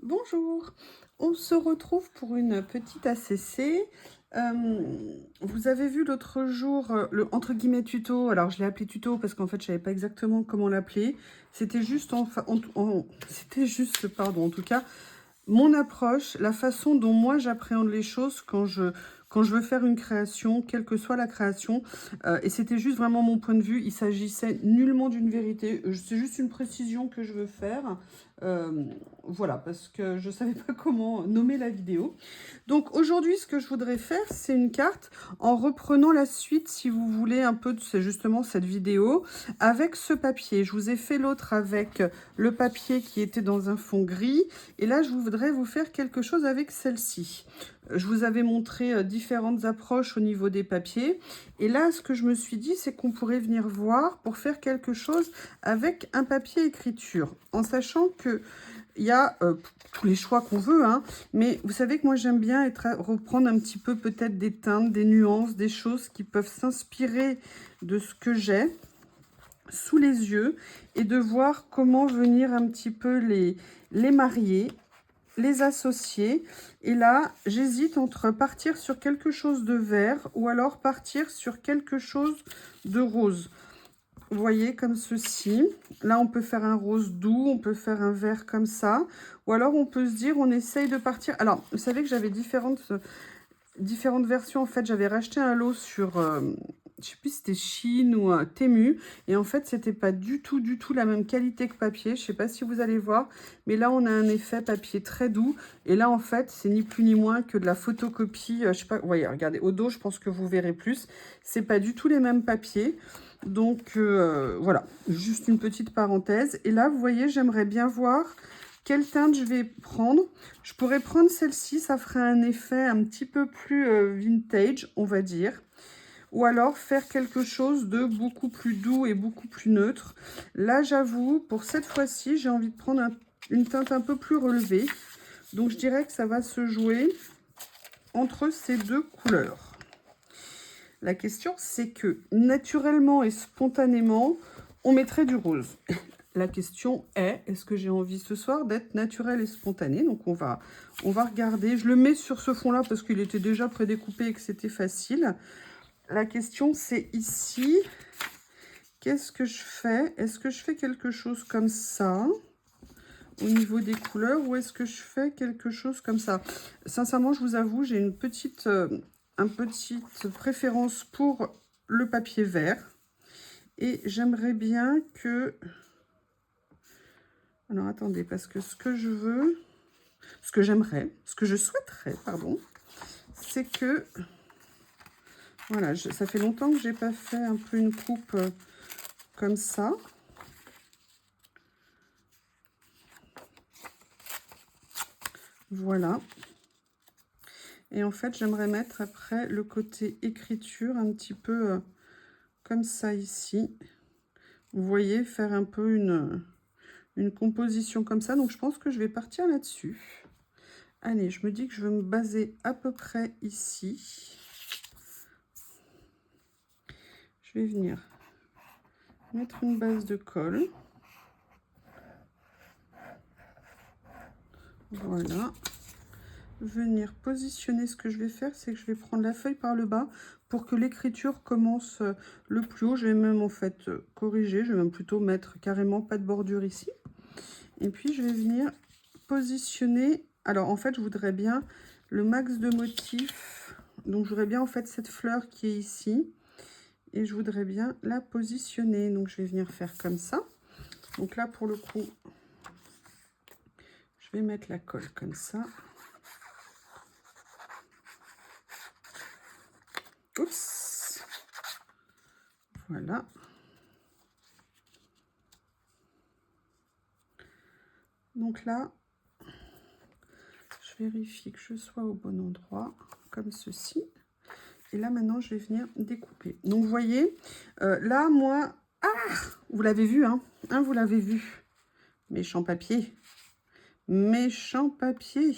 Bonjour, on se retrouve pour une petite ACC. Vous avez vu l'autre jour le entre guillemets tuto. Alors je l'ai appelé tuto parce qu'en fait je savais pas exactement comment l'appeler. C'était juste c'était juste, pardon, en tout cas mon approche, la façon dont moi j'appréhende les choses quand je veux faire une création, quelle que soit la création. Et c'était juste vraiment mon point de vue. Il s'agissait nullement d'une vérité. C'est juste une précision que je veux faire. Euh, voilà, parce que je ne savais pas comment nommer la vidéo. Donc aujourd'hui, ce que je voudrais faire, c'est une carte en reprenant la suite, si vous voulez, un peu de justement cette vidéo, avec ce papier. Je vous ai fait l'autre avec le papier qui était dans un fond gris. Et là, je voudrais vous faire quelque chose avec celle-ci. Je vous avais montré différentes approches au niveau des papiers. Et là, ce que je me suis dit, c'est qu'on pourrait venir voir pour faire quelque chose avec un papier écriture. En sachant que il y a tous les choix qu'on veut, hein, mais vous savez que moi j'aime bien reprendre un petit peu peut-être des teintes, des nuances, des choses qui peuvent s'inspirer de ce que j'ai sous les yeux et de voir comment venir un petit peu les marier, les associer. Et là, j'hésite entre partir sur quelque chose de vert ou alors partir sur quelque chose de rose. Vous voyez, comme ceci. Là, on peut faire un rose doux, on peut faire un vert comme ça. Ou alors, on peut se dire, on essaye de partir. Alors, vous savez que j'avais différentes versions. En fait, j'avais racheté un lot sur, je sais plus si c'était Chine ou Temu. Et en fait, c'était pas du tout la même qualité que papier. Je sais pas si vous allez voir. Mais là, on a un effet papier très doux. Et là, en fait, c'est ni plus ni moins que de la photocopie. Je sais pas, vous voyez, regardez, au dos, je pense que vous verrez plus. C'est pas du tout les mêmes papiers. Donc, voilà, juste une petite parenthèse. Et là, vous voyez, j'aimerais bien voir quelle teinte je vais prendre. Je pourrais prendre celle-ci, ça ferait un effet un petit peu plus vintage, on va dire. Ou alors faire quelque chose de beaucoup plus doux et beaucoup plus neutre. Là, j'avoue, pour cette fois-ci, j'ai envie de prendre une teinte un peu plus relevée. Donc, je dirais que ça va se jouer entre ces deux couleurs. La question, c'est que naturellement et spontanément, on mettrait du rose. La question est, est-ce que j'ai envie ce soir d'être naturelle et spontanée? Donc on va regarder. Je le mets sur ce fond-là parce qu'il était déjà prédécoupé et que c'était facile. La question, c'est ici, qu'est-ce que je fais? Est-ce que je fais quelque chose comme ça au niveau des couleurs ou est-ce que je fais quelque chose comme ça? Sincèrement, je vous avoue, j'ai une petite préférence pour le papier vert. Et j'aimerais bien que... Alors, attendez, parce que ce que je veux... Ce que j'aimerais, ce que je souhaiterais, pardon, c'est que... Voilà, ça fait longtemps que j'ai pas fait un peu une coupe comme ça. Voilà. Et en fait, j'aimerais mettre après le côté écriture un petit peu comme ça ici. Vous voyez, faire un peu une composition comme ça. Donc, je pense que je vais partir là-dessus. Allez, je me dis que je vais me baser à peu près ici. Je vais venir mettre une base de colle. Voilà. Venir positionner. Ce que je vais faire, c'est que je vais prendre la feuille par le bas pour que l'écriture commence le plus haut. Je vais même en fait corriger. Je vais même plutôt mettre carrément pas de bordure ici. Et puis, je vais venir positionner. Alors, en fait, je voudrais bien le max de motifs. Donc, je voudrais bien en fait cette fleur qui est ici. Et je voudrais bien la positionner. Donc, je vais venir faire comme ça. Donc là, pour le coup, je vais mettre la colle comme ça. Oups. Voilà. Donc là, je vérifie que je sois au bon endroit, comme ceci. Et là, maintenant, je vais venir découper. Donc, vous voyez, là, moi... Ah, vous l'avez vu, hein, vous l'avez vu. Méchant papier. Méchant papier.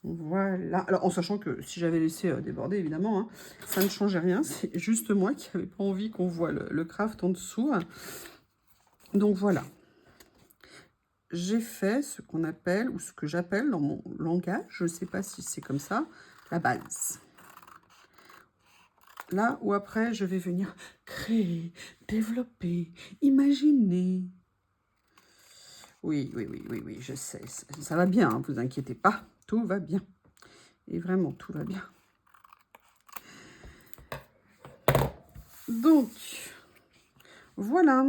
Voilà. Alors, en sachant que si j'avais laissé déborder, évidemment, hein, ça ne changeait rien. C'est juste moi qui n'avais pas envie qu'on voit le craft en dessous. Donc, voilà. j'ai fait ce qu'on appelle, ou ce que j'appelle dans mon langage, je ne sais pas si c'est comme ça, la base. Là où après, je vais venir créer, développer, imaginer. Oui, oui, oui, oui, oui, je sais, ça va bien, hein, vous inquiétez pas, tout va bien. Et vraiment, tout va bien. Donc, voilà.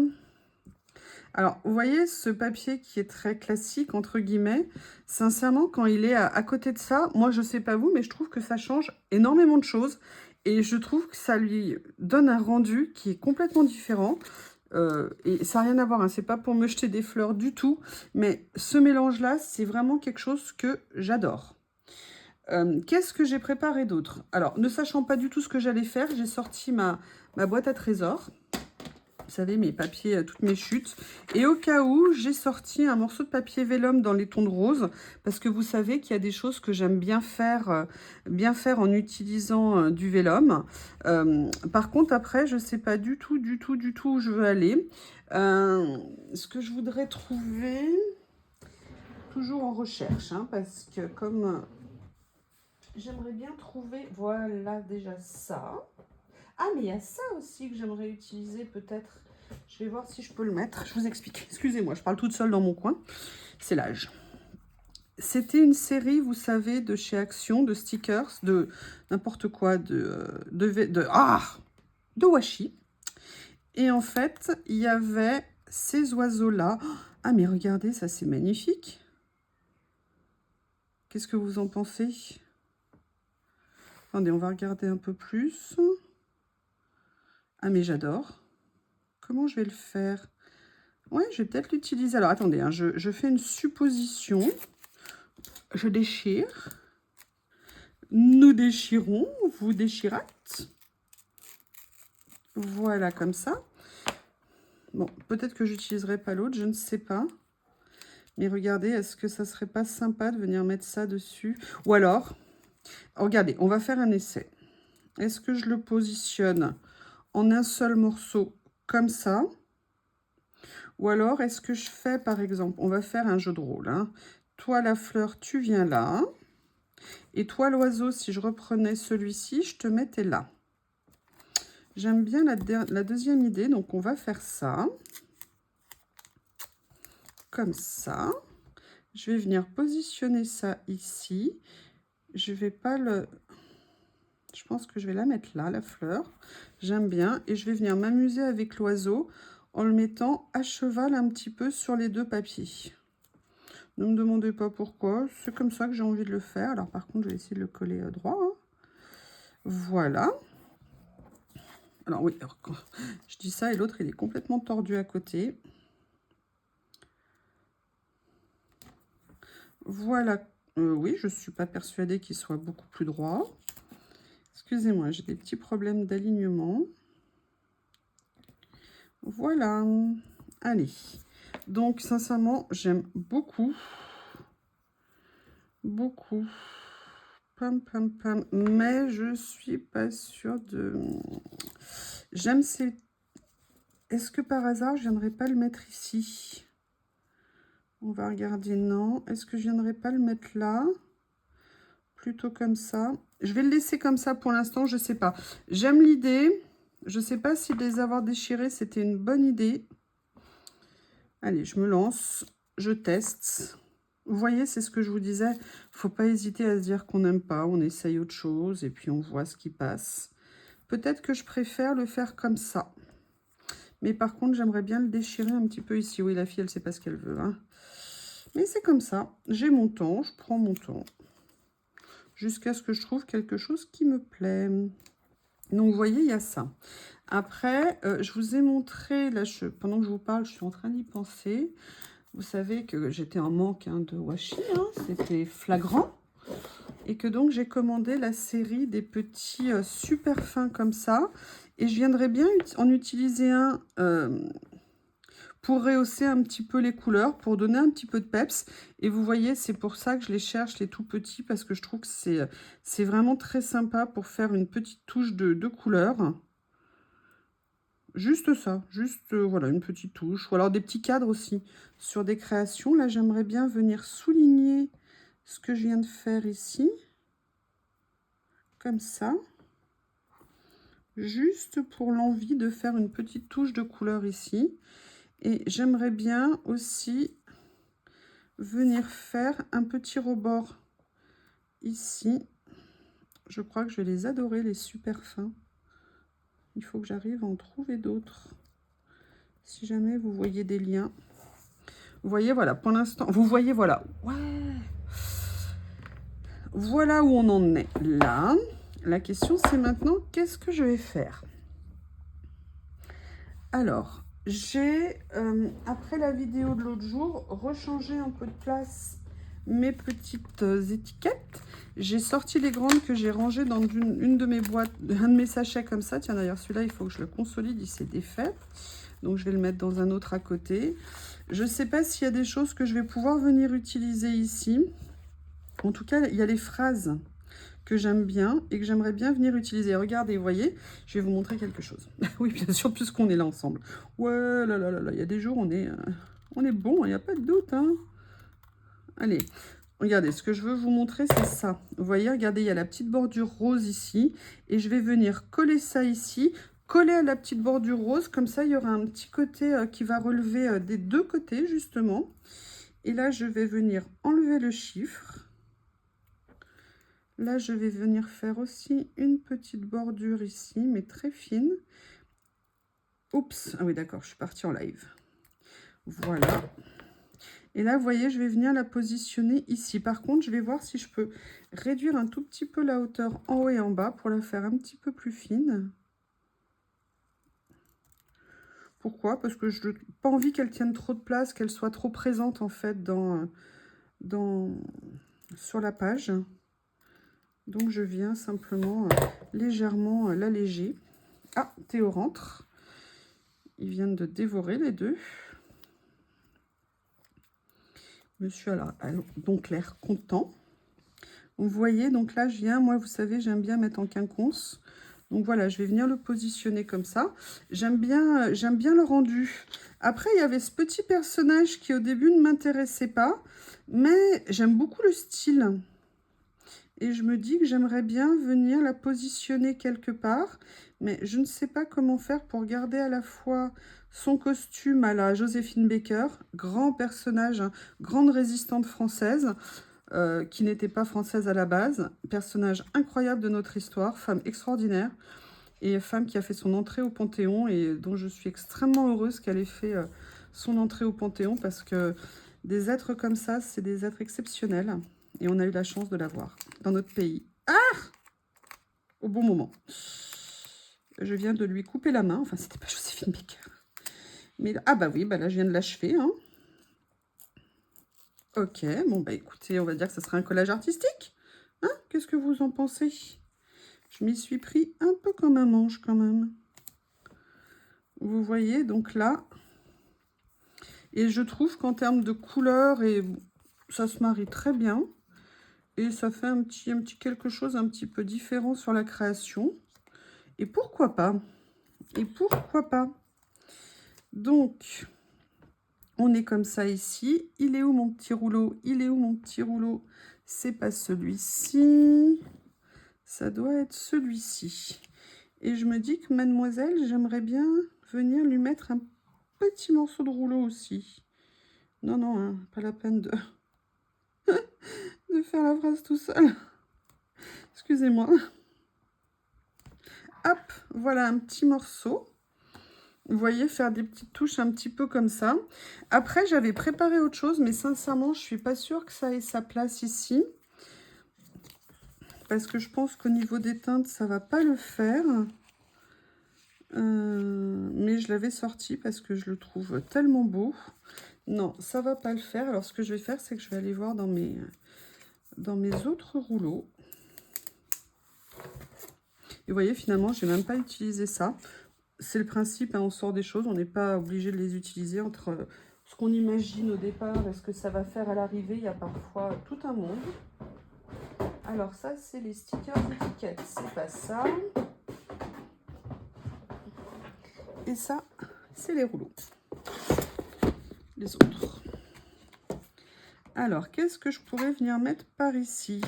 Alors, vous voyez ce papier qui est très classique, entre guillemets, sincèrement, quand il est à côté de ça, moi, je sais pas vous, mais je trouve que ça change énormément de choses. Et je trouve que ça lui donne un rendu qui est complètement différent. Et ça n'a rien à voir, hein, c'est pas pour me jeter des fleurs du tout, mais ce mélange-là, c'est vraiment quelque chose que j'adore. Qu'est-ce que j'ai préparé d'autre? Alors, ne sachant pas du tout ce que j'allais faire, j'ai sorti ma boîte à trésors. Vous savez, mes papiers, toutes mes chutes. Et au cas où, j'ai sorti un morceau de papier vélum dans les tons de rose, parce que vous savez qu'il y a des choses que j'aime bien faire en utilisant du vélum. Par contre, après, je ne sais pas du tout où je veux aller. Ce que je voudrais trouver, toujours en recherche, hein, parce que comme j'aimerais bien trouver, voilà déjà ça. Ah, mais il y a ça aussi que j'aimerais utiliser peut-être. Je vais voir si je peux le mettre. Je vous explique. Excusez-moi, je parle toute seule dans mon coin. C'est l'âge. C'était une série, vous savez, de chez Action, de stickers, de n'importe quoi, de washi. Et en fait, il y avait ces oiseaux-là. Ah, mais regardez, ça c'est magnifique. Qu'est-ce que vous en pensez? Attendez, on va regarder un peu plus. Ah, mais j'adore. Comment je vais le faire? Ouais, je vais peut-être l'utiliser. Alors, attendez, hein, je fais une supposition. Je déchire. Nous déchirons. Vous déchirâtes. Voilà, comme ça. Bon, peut-être que j'utiliserai pas l'autre, je ne sais pas. Mais regardez, est-ce que ça serait pas sympa de venir mettre ça dessus? Ou alors, regardez, on va faire un essai. Est-ce que je le positionne en un seul morceau comme ça? Ou alors, est-ce que je fais, par exemple, on va faire un jeu de rôle. Hein. Toi, la fleur, tu viens là. Et toi, l'oiseau, si je reprenais celui-ci, je te mettais là. J'aime bien la deuxième idée, donc on va faire ça. Comme ça. Je vais venir positionner ça ici. Je vais pas le... Je pense que je vais la mettre là, la fleur. J'aime bien. Et je vais venir m'amuser avec l'oiseau en le mettant à cheval un petit peu sur les deux papiers. Ne me demandez pas pourquoi. C'est comme ça que j'ai envie de le faire. Alors par contre, je vais essayer de le coller droit. Hein. Voilà. Alors oui, alors, je dis ça et l'autre, il est complètement tordu à côté. Voilà. Oui, je ne suis pas persuadée qu'il soit beaucoup plus droit. Excusez-moi, j'ai des petits problèmes d'alignement. Voilà. Allez. Donc, sincèrement, j'aime beaucoup. Beaucoup. Pam, pam, pam. Mais je suis pas sûre de... J'aime ces... Est-ce que par hasard, je viendrai pas le mettre ici? On va regarder. Non. Est-ce que je viendrai pas le mettre là? Plutôt comme ça. Je vais le laisser comme ça pour l'instant, je sais pas. J'aime l'idée. Je sais pas si de les avoir déchirés, c'était une bonne idée. Allez, je me lance. Je teste. Vous voyez, c'est ce que je vous disais. Faut pas hésiter à se dire qu'on n'aime pas. On essaye autre chose et puis on voit ce qui passe. Peut-être que je préfère le faire comme ça. Mais par contre, j'aimerais bien le déchirer un petit peu ici. Oui, la fille, elle sait pas ce qu'elle veut. Hein. Mais c'est comme ça. J'ai mon temps. Je prends mon temps. Jusqu'à ce que je trouve quelque chose qui me plaît. Donc, vous voyez, il y a ça. Après, je vous ai montré, là, pendant que je vous parle, je suis en train d'y penser. Vous savez que j'étais en manque de washi, hein, c'était flagrant. Et que donc, j'ai commandé la série des petits super fins comme ça. Et je viendrais bien en utiliser un pour rehausser un petit peu les couleurs, pour donner un petit peu de peps. Et vous voyez, c'est pour ça que je les cherche, les tout petits, parce que je trouve que c'est vraiment très sympa pour faire une petite touche de couleur. Juste ça, juste voilà, une petite touche. Ou alors des petits cadres aussi sur des créations. Là, j'aimerais bien venir souligner ce que je viens de faire ici. Comme ça. Juste pour l'envie de faire une petite touche de couleur ici. Et j'aimerais bien aussi venir faire un petit rebord ici. Je crois que je vais les adorer, les super fins. Il faut que j'arrive à en trouver d'autres. Si jamais vous voyez des liens. Vous voyez, voilà, pour l'instant, vous voyez, voilà. Ouais. Voilà où on en est là. La question, c'est maintenant, qu'est-ce que je vais faire? Alors, j'ai, après la vidéo de l'autre jour, rechangé un peu de place mes petites étiquettes. J'ai sorti les grandes que j'ai rangées dans une de mes boîtes, un de mes sachets comme ça. Tiens, d'ailleurs, celui-là, il faut que je le consolide, il s'est défait. Donc, je vais le mettre dans un autre à côté. Je ne sais pas s'il y a des choses que je vais pouvoir venir utiliser ici. En tout cas, il y a les phrases que j'aime bien et que j'aimerais bien venir utiliser. Regardez, vous voyez, je vais vous montrer quelque chose. Oui, bien sûr, puisqu'on est là ensemble. Ouais, là, là, là, là, il y a des jours, on est bon, il n'y a pas de doute. Hein. Allez, regardez, ce que je veux vous montrer, c'est ça. Vous voyez, regardez, il y a la petite bordure rose ici. Et je vais venir coller ça ici, coller à la petite bordure rose. Comme ça, il y aura un petit côté qui va relever des deux côtés, justement. Et là, je vais venir enlever le chiffre. Là, je vais venir faire aussi une petite bordure ici, mais très fine. Oups, ah oui, d'accord, je suis partie en live. Voilà. Et là, vous voyez, je vais venir la positionner ici. Par contre, je vais voir si je peux réduire un tout petit peu la hauteur en haut et en bas pour la faire un petit peu plus fine. Pourquoi? Parce que je n'ai pas envie qu'elle tienne trop de place, qu'elle soit trop présente en fait sur la page. Donc, je viens simplement légèrement l'alléger. Ah, Théo rentre. Ils viennent de dévorer les deux. Monsieur a donc l'air content. Vous voyez, donc là, je viens, moi, vous savez, j'aime bien mettre en quinconce. Donc voilà, je vais venir le positionner comme ça. J'aime bien le rendu. Après, il y avait ce petit personnage qui, au début, ne m'intéressait pas. Mais j'aime beaucoup le style. Et je me dis que j'aimerais bien venir la positionner quelque part. Mais je ne sais pas comment faire pour garder à la fois son costume à la Joséphine Baker, grand personnage, hein, grande résistante française, qui n'était pas française à la base. Personnage incroyable de notre histoire, femme extraordinaire. Et femme qui a fait son entrée au Panthéon et dont je suis extrêmement heureuse qu'elle ait fait son entrée au Panthéon parce que des êtres comme ça, c'est des êtres exceptionnels. Et on a eu la chance de la voir dans notre pays. Ah! Au bon moment. Je viens de lui couper la main. Enfin, c'était pas Joséphine Baker. Mais ah bah oui, bah là, je viens de l'achever. Hein. Ok, bon bah écoutez, on va dire que ce sera un collage artistique. Hein? Qu'est-ce que vous en pensez? Je m'y suis pris un peu comme un manche quand même. Vous voyez, donc là. Et je trouve qu'en termes de couleur, et ça se marie très bien. Et ça fait un petit quelque chose un petit peu différent sur la création. Et pourquoi pas? Et pourquoi pas? Donc, on est comme ça ici. Il est où mon petit rouleau? Il est où mon petit rouleau? C'est pas celui-ci. Ça doit être celui-ci. Et je me dis que mademoiselle, j'aimerais bien venir lui mettre un petit morceau de rouleau aussi. Non, non, hein, pas la peine de... de faire la phrase tout seul. Excusez-moi. Hop, voilà un petit morceau. Vous voyez, faire des petites touches un petit peu comme ça. Après, j'avais préparé autre chose, mais sincèrement, je suis pas sûre que ça ait sa place ici. Parce que je pense qu'au niveau des teintes, ça va pas le faire. Mais je l'avais sorti parce que je le trouve tellement beau. Non, ça va pas le faire. Alors, ce que je vais faire, c'est que je vais aller voir dans mes autres rouleaux. Et vous voyez, finalement, je n'ai même pas utilisé ça. C'est le principe, hein, on sort des choses, on n'est pas obligé de les utiliser entre ce qu'on imagine au départ et ce que ça va faire à l'arrivée. Il y a parfois tout un monde. Alors ça, c'est les stickers d'étiquette, c'est pas ça. Et ça, c'est les rouleaux. Les autres. Alors, qu'est-ce que je pourrais venir mettre par ici?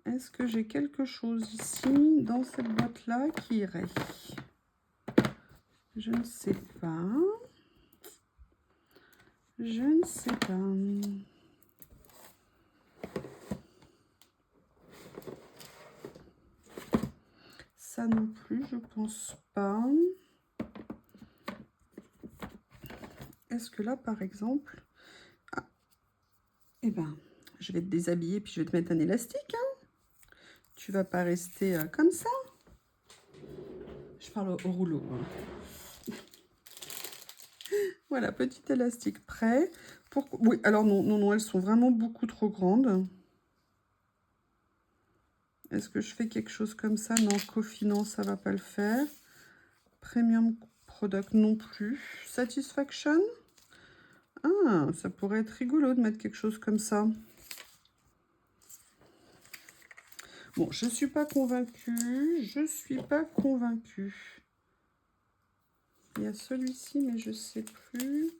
Est-ce que j'ai quelque chose ici, dans cette boîte-là, qui irait? Je ne sais pas. Je ne sais pas. Ça non plus, je pense pas. Est-ce que là, par exemple... Ah, eh ben, je vais te déshabiller, puis je vais te mettre un élastique. Hein. Tu vas pas rester comme ça. Je parle au rouleau. Hein. Voilà, petit élastique prêt. Pour... Oui, alors non, non, non, elles sont vraiment beaucoup trop grandes. Est-ce que je fais quelque chose comme ça? Non, Coffee, non, ça va pas le faire. Premium Product non plus. Satisfaction? Ah, ça pourrait être rigolo de mettre quelque chose comme ça. Bon, je suis pas convaincue. Je suis pas convaincue. Il y a celui-ci, mais je sais plus.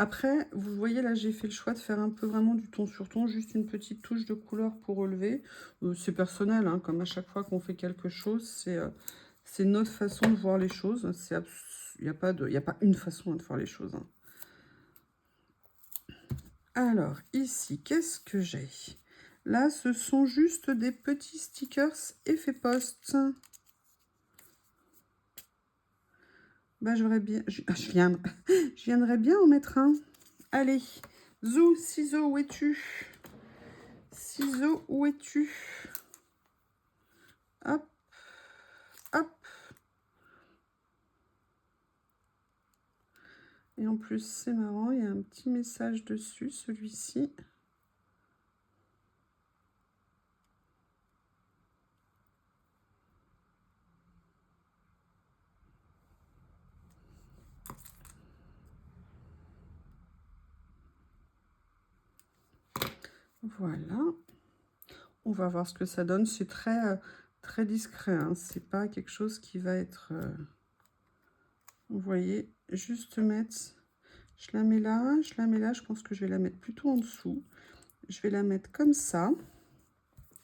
Après, vous voyez, là, j'ai fait le choix de faire un peu vraiment du ton sur ton, juste une petite touche de couleur pour relever. C'est personnel, hein, comme à chaque fois qu'on fait quelque chose, c'est notre façon de voir les choses. Il n'y a pas une façon de voir les choses. Hein. Alors, ici, qu'est-ce que j'ai? Là, ce sont juste des petits stickers effet post. Bah, j'aurais bien... je viendrais bien en mettre un. Allez, Zou, ciseaux, où es-tu? Ciseaux, où es-tu? Hop, hop. Et en plus, c'est marrant, il y a un petit message dessus, celui-ci. Voilà. On va voir ce que ça donne. C'est très discret. Hein. C'est pas quelque chose qui va être... Vous voyez, juste mettre... Je la mets là, je la mets là. Je pense que je vais la mettre plutôt en dessous. Je vais la mettre comme ça.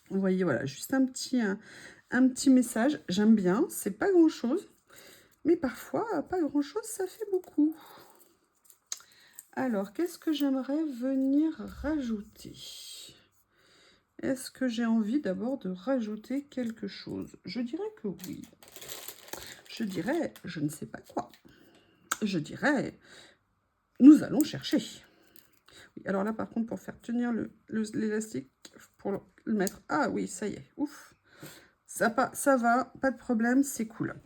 Vous voyez, voilà, juste un petit message. J'aime bien. C'est pas grand-chose. Mais parfois, pas grand-chose, ça fait beaucoup. Alors, qu'est-ce que j'aimerais venir rajouter? Est-ce que j'ai envie d'abord de rajouter quelque chose? Je dirais que oui. Je dirais, je ne sais pas quoi. Je dirais, nous allons chercher. Oui, alors là, par contre, pour faire tenir l'élastique, pour le mettre... Ah oui, ça y est, ouf. Ça va, pas de problème, c'est cool.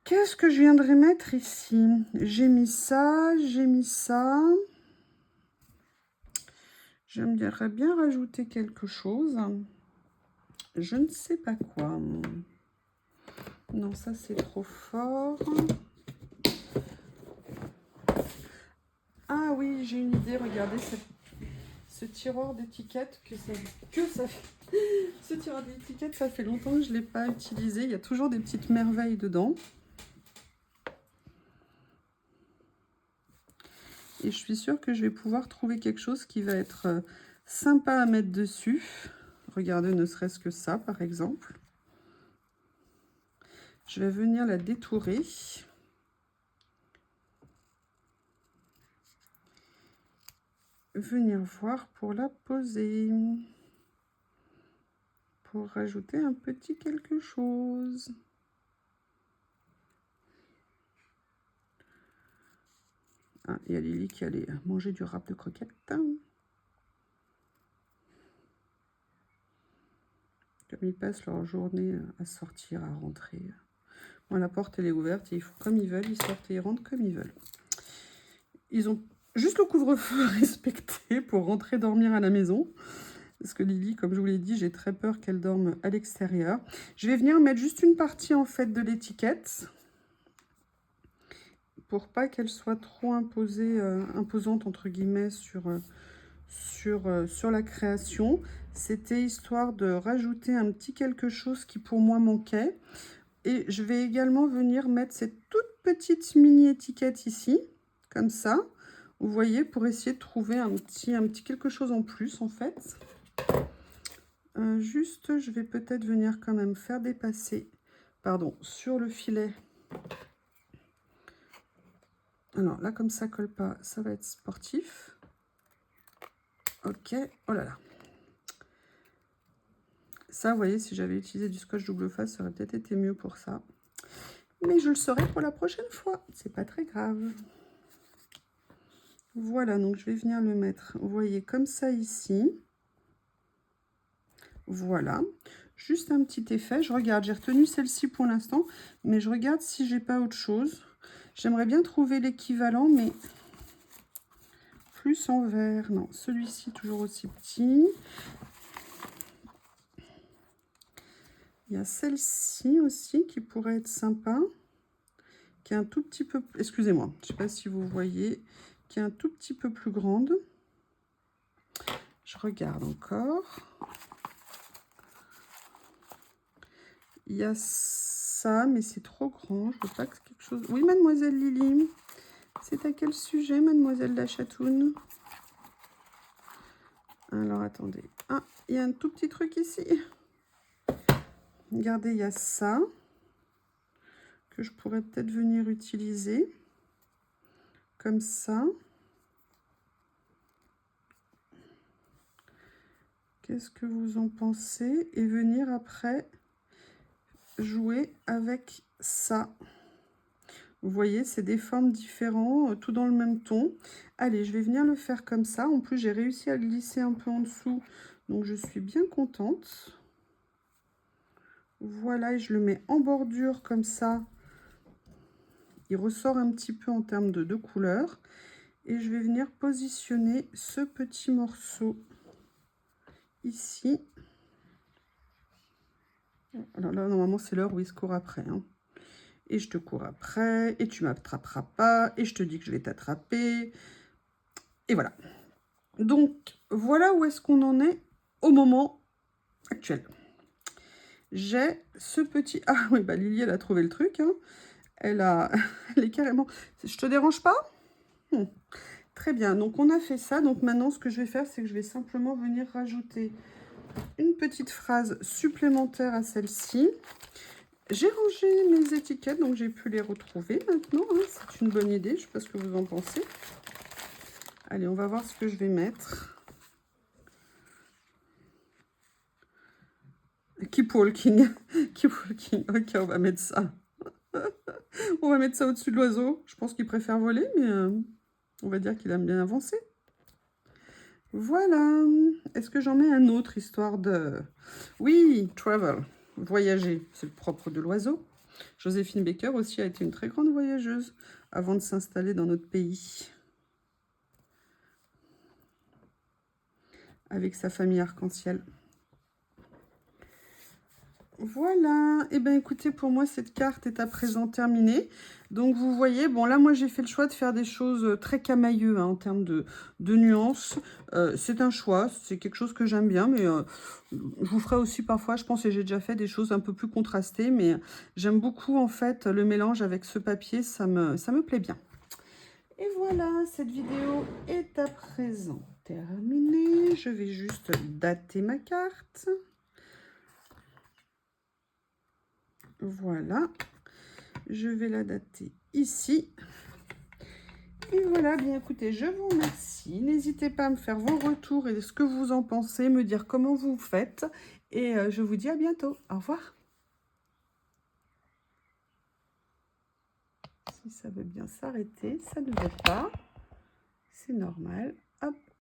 Qu'est-ce que je viendrais mettre ici? J'ai mis ça, j'ai mis ça. J'aimerais bien rajouter quelque chose. Je ne sais pas quoi. Non, ça c'est trop fort. Ah oui, j'ai une idée. Regardez ce tiroir d'étiquettes ce tiroir d'étiquettes, ça fait longtemps que je ne l'ai pas utilisé. Il y a toujours des petites merveilles dedans. Et je suis sûre que je vais pouvoir trouver quelque chose qui va être sympa à mettre dessus. Regardez, ne serait-ce que ça, par exemple. Je vais venir la détourer. Venir voir pour la poser. Pour rajouter un petit quelque chose. Ah, il y a Lily qui allait manger du râpe de croquettes. Comme ils passent leur journée à sortir, à rentrer. Bon, la porte, elle est ouverte et ils font comme ils veulent. Ils sortent et ils rentrent comme ils veulent. Ils ont juste le couvre-feu à respecter pour rentrer dormir à la maison. Parce que Lily, comme je vous l'ai dit, j'ai très peur qu'elle dorme à l'extérieur. Je vais venir mettre juste une partie, en fait, de l'étiquette. Pour pas qu'elle soit trop imposante, entre guillemets, sur sur la création. C'était histoire de rajouter un petit quelque chose qui pour moi manquait. Et je vais également venir mettre cette toute petite mini étiquette ici, comme ça. Vous voyez, pour essayer de trouver un petit quelque chose en plus, en fait. Juste, je vais peut-être venir quand même faire dépasser, pardon, sur le filet. Alors là, comme ça colle pas, ça va être sportif. Ok, oh là là. Ça, vous voyez, si j'avais utilisé du scotch double face, ça aurait peut-être été mieux pour ça. Mais je le saurai pour la prochaine fois. C'est pas très grave. Voilà, donc je vais venir le mettre, vous voyez, comme ça ici. Voilà. Juste un petit effet. Je regarde, j'ai retenu celle-ci pour l'instant, mais je regarde si j'ai pas autre chose. J'aimerais bien trouver l'équivalent, mais plus en vert. Non, celui-ci toujours aussi petit. Il y a celle-ci aussi qui pourrait être sympa, qui est un tout petit peu... Excusez-moi, je ne sais pas si vous voyez, qui est un tout petit peu plus grande. Je regarde encore. Il y a ça, mais c'est trop grand. Je veux pas que quelque chose... Oui, mademoiselle Lily. C'est à quel sujet, mademoiselle la chatoune? Alors, attendez. Ah, il y a un tout petit truc ici. Regardez, il y a ça que je pourrais peut-être venir utiliser. Comme ça. Qu'est-ce que vous en pensez? Et venir après jouer avec ça. Vous voyez, c'est des formes différentes, tout dans le même ton. Allez, je vais venir le faire comme ça. En plus, j'ai réussi à glisser un peu en dessous, donc je suis bien contente. Voilà, et je le mets en bordure comme ça. Il ressort un petit peu en termes de couleurs. Et je vais venir positionner ce petit morceau ici. Alors là, normalement, c'est l'heure où il se court après, hein. Et je te cours après, et tu m'attraperas pas, et je te dis que je vais t'attraper. Et voilà. Donc, voilà où est-ce qu'on en est au moment actuel. J'ai ce petit... Ah oui, bah Lily, elle a trouvé le truc, hein. Elle est carrément... Je te dérange pas? Très bien, donc on a fait ça. Donc maintenant, ce que je vais faire, c'est que je vais simplement venir rajouter une petite phrase supplémentaire à celle-ci. J'ai rangé mes étiquettes, donc j'ai pu les retrouver maintenant, hein. C'est une bonne idée, je ne sais pas ce que vous en pensez. Allez, on va voir ce que je vais mettre. Keep walking. Keep walking. Ok, on va mettre ça. On va mettre ça au-dessus de l'oiseau. Je pense qu'il préfère voler, mais on va dire qu'il aime bien avancer. Voilà. Est-ce que j'en mets un autre, histoire de... Oui, travel. Voyager, c'est le propre de l'oiseau. Joséphine Baker aussi a été une très grande voyageuse avant de s'installer dans notre pays. Avec sa famille arc-en-ciel. Voilà, et bien écoutez, pour moi cette carte est à présent terminée. Donc vous voyez, bon là moi j'ai fait le choix de faire des choses très camailleux, hein, en termes de nuances. C'est un choix, c'est quelque chose que j'aime bien, mais je vous ferai aussi parfois, je pense, et j'ai déjà fait des choses un peu plus contrastées, mais j'aime beaucoup en fait le mélange avec ce papier, ça me plaît bien. Et voilà, cette vidéo est à présent terminée. Je vais juste dater ma carte. Voilà, je vais la dater ici. Et voilà, bien écoutez, je vous remercie. N'hésitez pas à me faire vos retours et ce que vous en pensez, me dire comment vous faites. Et je vous dis à bientôt. Au revoir. Si ça veut bien s'arrêter, ça ne veut pas. C'est normal. Hop.